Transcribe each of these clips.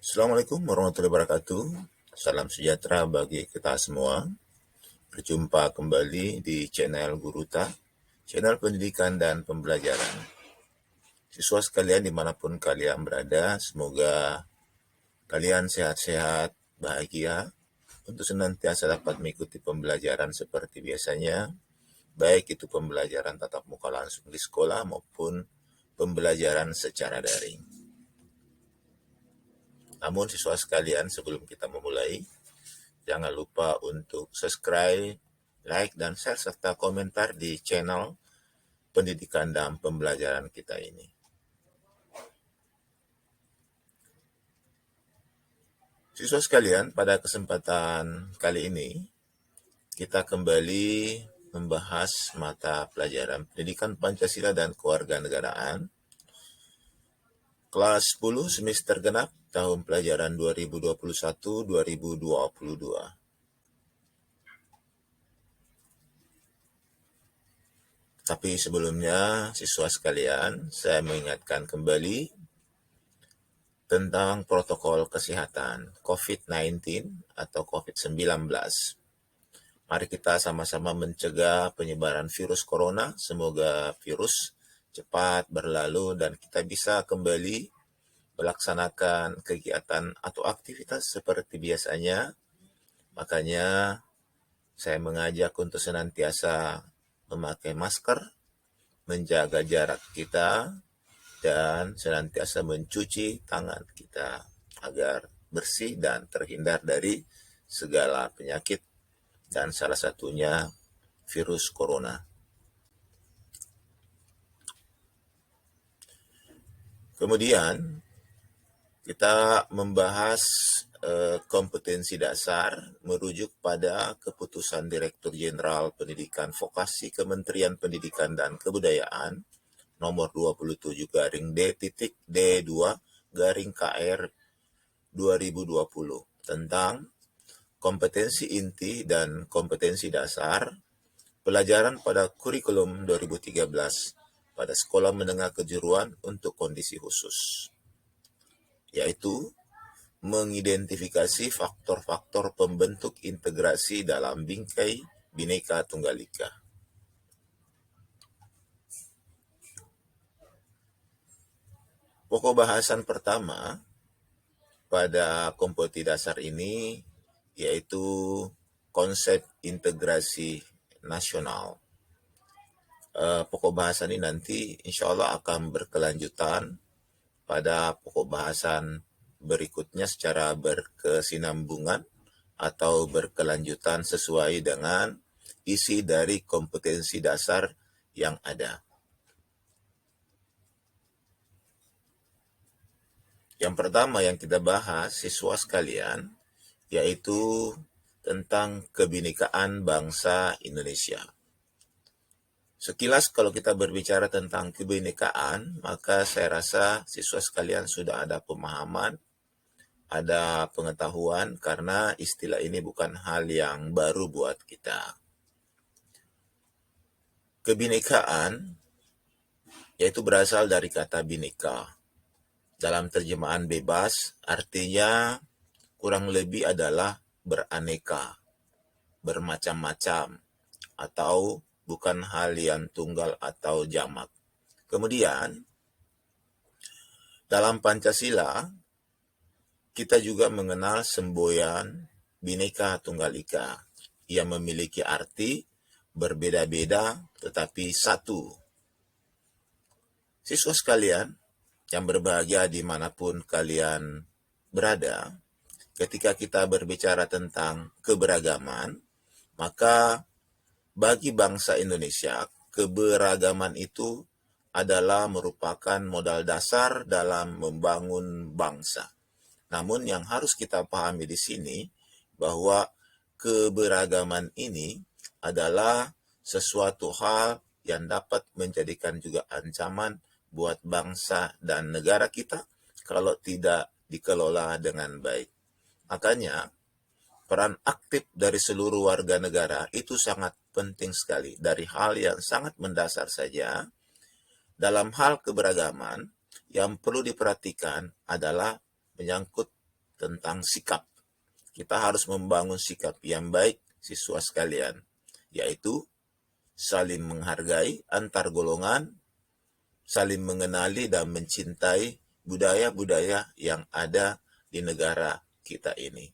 Assalamualaikum warahmatullahi wabarakatuh. Salam sejahtera bagi kita semua. Berjumpa kembali di channel Guruta, channel pendidikan dan pembelajaran. Siswa sekalian dimanapun kalian berada, semoga kalian sehat-sehat, bahagia, untuk senantiasa dapat mengikuti pembelajaran seperti biasanya, baik itu pembelajaran tatap muka langsung di sekolah maupun pembelajaran secara daring. Namun siswa sekalian, sebelum kita memulai, jangan lupa untuk subscribe, like, dan share, serta komentar di channel pendidikan dan pembelajaran kita ini. Siswa sekalian, pada kesempatan kali ini, kita kembali membahas mata pelajaran Pendidikan Pancasila dan Kewarganegaraan, kelas 10 semester genap tahun pelajaran 2021-2022. Tapi sebelumnya, siswa sekalian, saya mengingatkan kembali tentang protokol kesehatan COVID-19 atau COVID-19. Mari kita sama-sama mencegah penyebaran virus corona. Semoga virus cepat berlalu dan kita bisa kembali melaksanakan kegiatan atau aktivitas seperti biasanya. Makanya saya mengajak untuk senantiasa memakai masker, menjaga jarak kita, dan senantiasa mencuci tangan kita agar bersih dan terhindar dari segala penyakit dan salah satunya virus corona. Kemudian kita membahas kompetensi dasar merujuk pada keputusan Direktur Jenderal Pendidikan Vokasi Kementerian Pendidikan dan Kebudayaan nomor 27-D.D2-KR 2020 tentang kompetensi inti dan kompetensi dasar pelajaran pada kurikulum 2013 pada sekolah menengah kejuruan untuk kondisi khusus, yaitu mengidentifikasi faktor-faktor pembentuk integrasi dalam bingkai Bhinneka Tunggal Ika. Pokok bahasan pertama pada kompetensi dasar ini yaitu konsep integrasi nasional. Pokok bahasan ini nanti insya Allah akan berkelanjutan pada pokok bahasan berikutnya secara berkesinambungan atau berkelanjutan sesuai dengan isi dari kompetensi dasar yang ada. Yang pertama yang kita bahas, siswa sekalian, yaitu tentang kebinekaan bangsa Indonesia. Sekilas kalau kita berbicara tentang kebinekaan, maka saya rasa siswa sekalian sudah ada pemahaman, ada pengetahuan, karena istilah ini bukan hal yang baru buat kita. Kebinekaan yaitu berasal dari kata bineka. Dalam terjemahan bebas, artinya kurang lebih adalah beraneka, bermacam-macam, atau bukan hal yang tunggal atau jamak. Kemudian, dalam Pancasila, kita juga mengenal semboyan Bhinneka Tunggal Ika. Ia memiliki arti berbeda-beda tetapi satu. Siswa sekalian yang berbahagia dimanapun kalian berada, ketika kita berbicara tentang keberagaman, maka bagi bangsa Indonesia, keberagaman itu adalah merupakan modal dasar dalam membangun bangsa. Namun yang harus kita pahami di sini bahwa keberagaman ini adalah sesuatu hal yang dapat menjadikan juga ancaman buat bangsa dan negara kita kalau tidak dikelola dengan baik. Makanya peran aktif dari seluruh warga negara itu sangat penting sekali. Dari hal yang sangat mendasar saja, dalam hal keberagaman yang perlu diperhatikan adalah menyangkut tentang sikap. Kita harus membangun sikap yang baik, siswa sekalian, yaitu saling menghargai antar golongan, saling mengenali dan mencintai budaya-budaya yang ada di negara kita ini.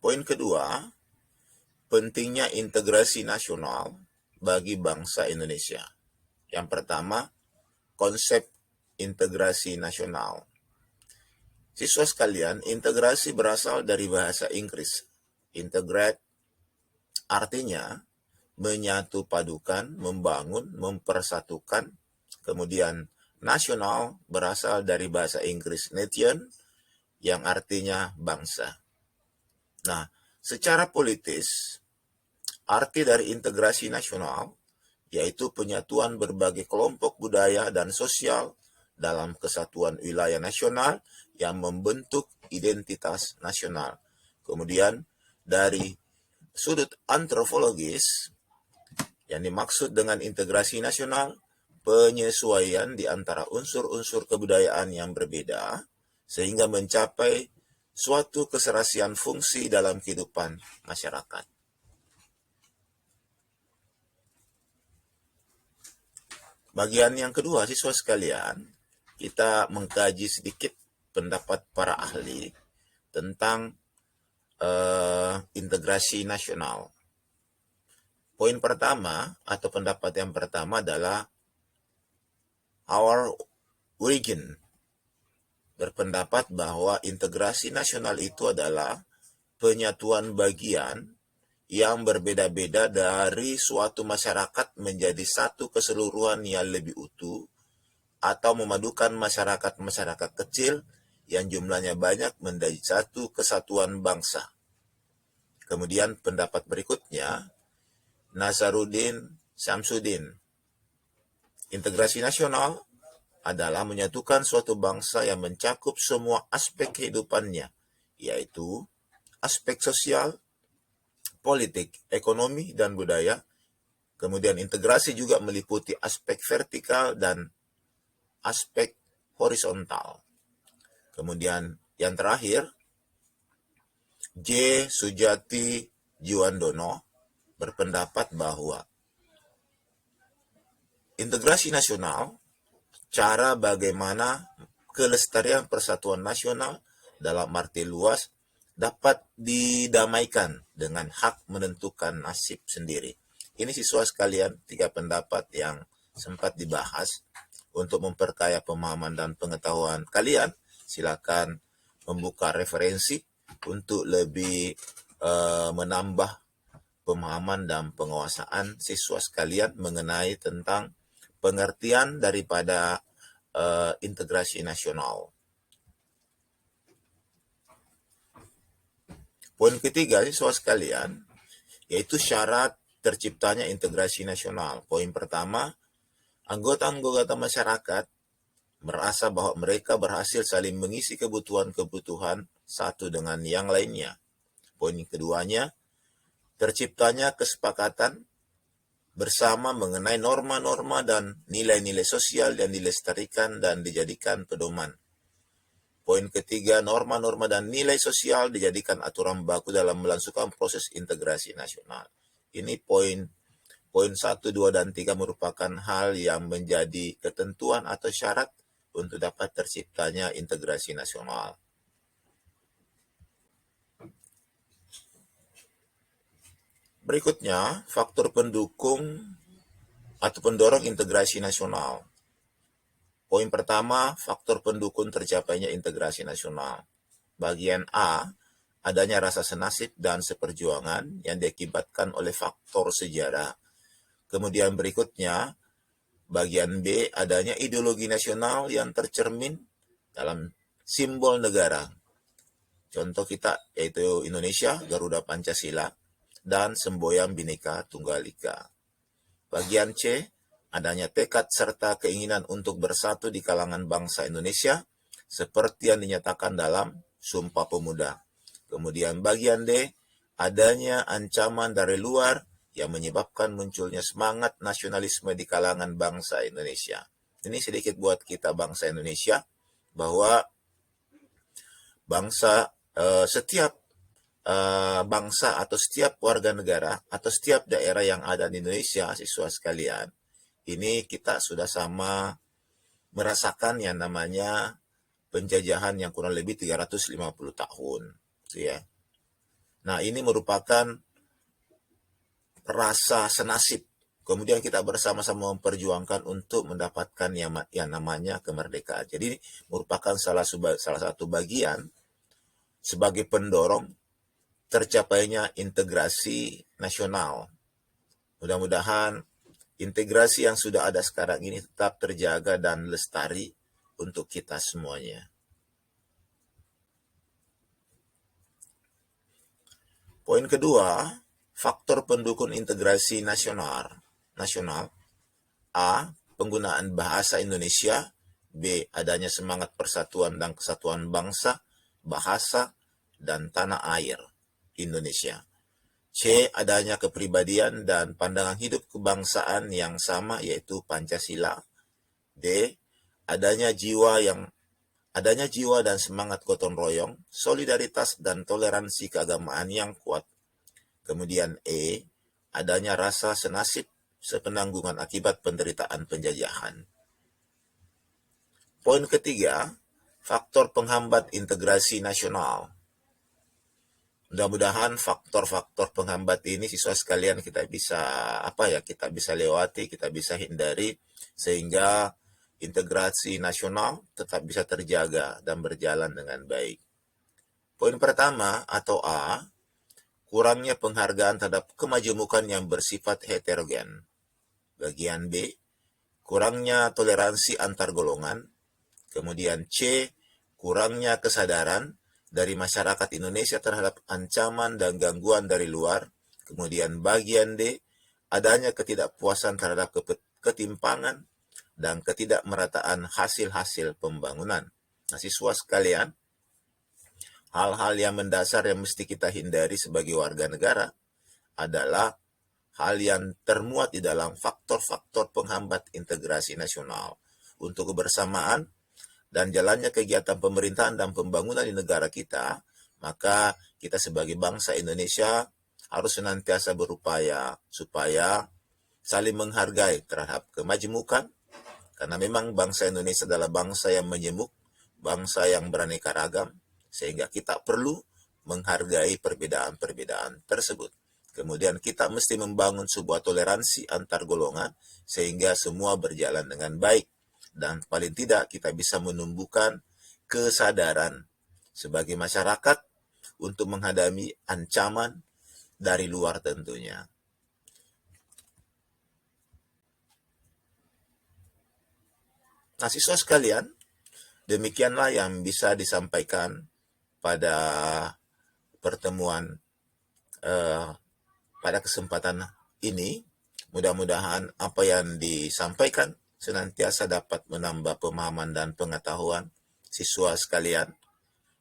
Poin kedua, pentingnya integrasi nasional bagi bangsa Indonesia. Yang pertama, konsep integrasi nasional. Siswa sekalian, integrasi berasal dari bahasa Inggris. Integrate artinya menyatu padukan, membangun, mempersatukan. Kemudian nasional berasal dari bahasa Inggris nation yang artinya bangsa. Nah, secara politis, arti dari integrasi nasional yaitu penyatuan berbagai kelompok budaya dan sosial dalam kesatuan wilayah nasional yang membentuk identitas nasional. Kemudian dari sudut antropologis, yang dimaksud dengan integrasi nasional, penyesuaian di antara unsur-unsur kebudayaan yang berbeda sehingga mencapai suatu keserasian fungsi dalam kehidupan masyarakat. Bagian yang kedua, siswa sekalian, kita mengkaji sedikit pendapat para ahli tentang integrasi nasional. Poin pertama atau pendapat yang pertama adalah our origin. Berpendapat bahwa integrasi nasional itu adalah penyatuan bagian yang berbeda-beda dari suatu masyarakat menjadi satu keseluruhan yang lebih utuh, atau memadukan masyarakat-masyarakat kecil yang jumlahnya banyak menjadi satu kesatuan bangsa. Kemudian pendapat berikutnya, Nazaruddin Syamsuddin. Integrasi nasional adalah menyatukan suatu bangsa yang mencakup semua aspek kehidupannya, yaitu aspek sosial, politik, ekonomi, dan budaya. Kemudian integrasi juga meliputi aspek vertikal dan aspek horizontal. Kemudian yang terakhir, J. Sujati Jiwandono berpendapat bahwa integrasi nasional, cara bagaimana kelestarian persatuan nasional dalam arti luas dapat didamaikan dengan hak menentukan nasib sendiri. Ini siswa sekalian, 3 pendapat yang sempat dibahas. Untuk memperkaya pemahaman dan pengetahuan kalian, silakan membuka referensi untuk lebih menambah pemahaman dan penguasaan siswa sekalian mengenai tentang pengertian daripada integrasi nasional. Poin ketiga, siswa sekalian, yaitu syarat terciptanya integrasi nasional. Poin pertama, anggota-anggota masyarakat merasa bahwa mereka berhasil saling mengisi kebutuhan-kebutuhan satu dengan yang lainnya. Poin keduanya, terciptanya kesepakatan bersama mengenai norma-norma dan nilai-nilai sosial yang dilestarikan dan dijadikan pedoman. Poin ketiga, norma-norma dan nilai sosial dijadikan aturan baku dalam melangsungkan proses integrasi nasional. Ini poin 1, 2, dan 3 merupakan hal yang menjadi ketentuan atau syarat untuk dapat terciptanya integrasi nasional. Berikutnya, faktor pendukung atau pendorong integrasi nasional. Poin pertama, faktor pendukung tercapainya integrasi nasional. Bagian A, adanya rasa senasib dan seperjuangan yang diakibatkan oleh faktor sejarah. Kemudian berikutnya, bagian B, adanya ideologi nasional yang tercermin dalam simbol negara. Contoh kita yaitu Indonesia, Garuda Pancasila, dan semboyan Bhinneka Tunggal Ika. Bagian C, adanya tekad serta keinginan untuk bersatu di kalangan bangsa Indonesia, seperti yang dinyatakan dalam Sumpah Pemuda. Kemudian bagian D, adanya ancaman dari luar yang menyebabkan munculnya semangat nasionalisme di kalangan bangsa Indonesia. Ini sedikit buat kita bangsa Indonesia, bahwa setiap bangsa atau setiap warga negara atau setiap daerah yang ada di Indonesia, siswa sekalian, ini kita sudah sama merasakan yang namanya penjajahan yang kurang lebih 350 tahun. Ya. Nah, ini merupakan rasa senasib. Kemudian kita bersama-sama memperjuangkan untuk mendapatkan yang namanya kemerdekaan. Jadi ini merupakan salah satu bagian sebagai pendorong tercapainya integrasi nasional. Mudah-mudahan integrasi yang sudah ada sekarang ini tetap terjaga dan lestari untuk kita semuanya. Poin kedua, faktor pendukung integrasi nasional. A. Penggunaan bahasa Indonesia. B. Adanya semangat persatuan dan kesatuan bangsa, bahasa, dan tanah air Indonesia. C. Adanya kepribadian dan pandangan hidup kebangsaan yang sama, yaitu Pancasila. D. Adanya jiwa dan semangat gotong royong, solidaritas dan toleransi keagamaan yang kuat. Kemudian E. Adanya rasa senasib sepenanggungan akibat penderitaan penjajahan. Poin ketiga, faktor penghambat integrasi nasional. Mudah-mudahan faktor-faktor penghambat ini siswa sekalian kita bisa lewati, kita bisa hindari, sehingga integrasi nasional tetap bisa terjaga dan berjalan dengan baik. Poin pertama atau A, kurangnya penghargaan terhadap kemajemukan yang bersifat heterogen. Bagian B, kurangnya toleransi antar golongan. Kemudian C, kurangnya kesadaran dari masyarakat Indonesia terhadap ancaman dan gangguan dari luar. Kemudian bagian D, adanya ketidakpuasan terhadap ketimpangan dan ketidakmerataan hasil-hasil pembangunan. Nah, siswa sekalian, hal-hal yang mendasar yang mesti kita hindari sebagai warga negara adalah hal yang termuat di dalam faktor-faktor penghambat integrasi nasional. Untuk kebersamaan dan jalannya kegiatan pemerintahan dan pembangunan di negara kita, maka kita sebagai bangsa Indonesia harus senantiasa berupaya supaya saling menghargai terhadap kemajemukan, karena memang bangsa Indonesia adalah bangsa yang majemuk, bangsa yang beraneka ragam, sehingga kita perlu menghargai perbedaan-perbedaan tersebut. Kemudian kita mesti membangun sebuah toleransi antar golongan sehingga semua berjalan dengan baik. Dan paling tidak kita bisa menumbuhkan kesadaran sebagai masyarakat untuk menghadapi ancaman dari luar tentunya. Nah, siswa sekalian, demikianlah yang bisa disampaikan pada pertemuan pada kesempatan ini. Mudah-mudahan apa yang disampaikan senantiasa dapat menambah pemahaman dan pengetahuan siswa sekalian.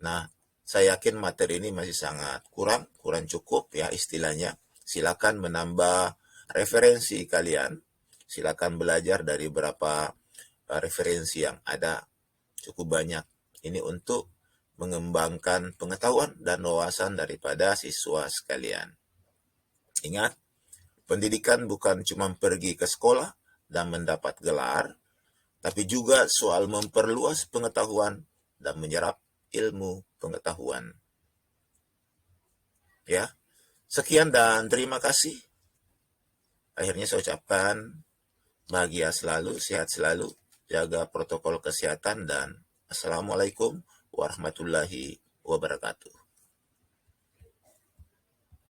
Nah, saya yakin materi ini masih sangat kurang cukup ya istilahnya. Silakan menambah referensi kalian. Silakan belajar dari beberapa referensi yang ada, cukup banyak. Ini untuk mengembangkan pengetahuan dan wawasan daripada siswa sekalian. Ingat, pendidikan bukan cuma pergi ke sekolah dan mendapat gelar, tapi juga soal memperluas pengetahuan dan menyerap ilmu pengetahuan. Ya, sekian dan terima kasih. Akhirnya saya ucapkan bahagia selalu, sehat selalu, jaga protokol kesehatan, dan Assalamualaikum warahmatullahi wabarakatuh.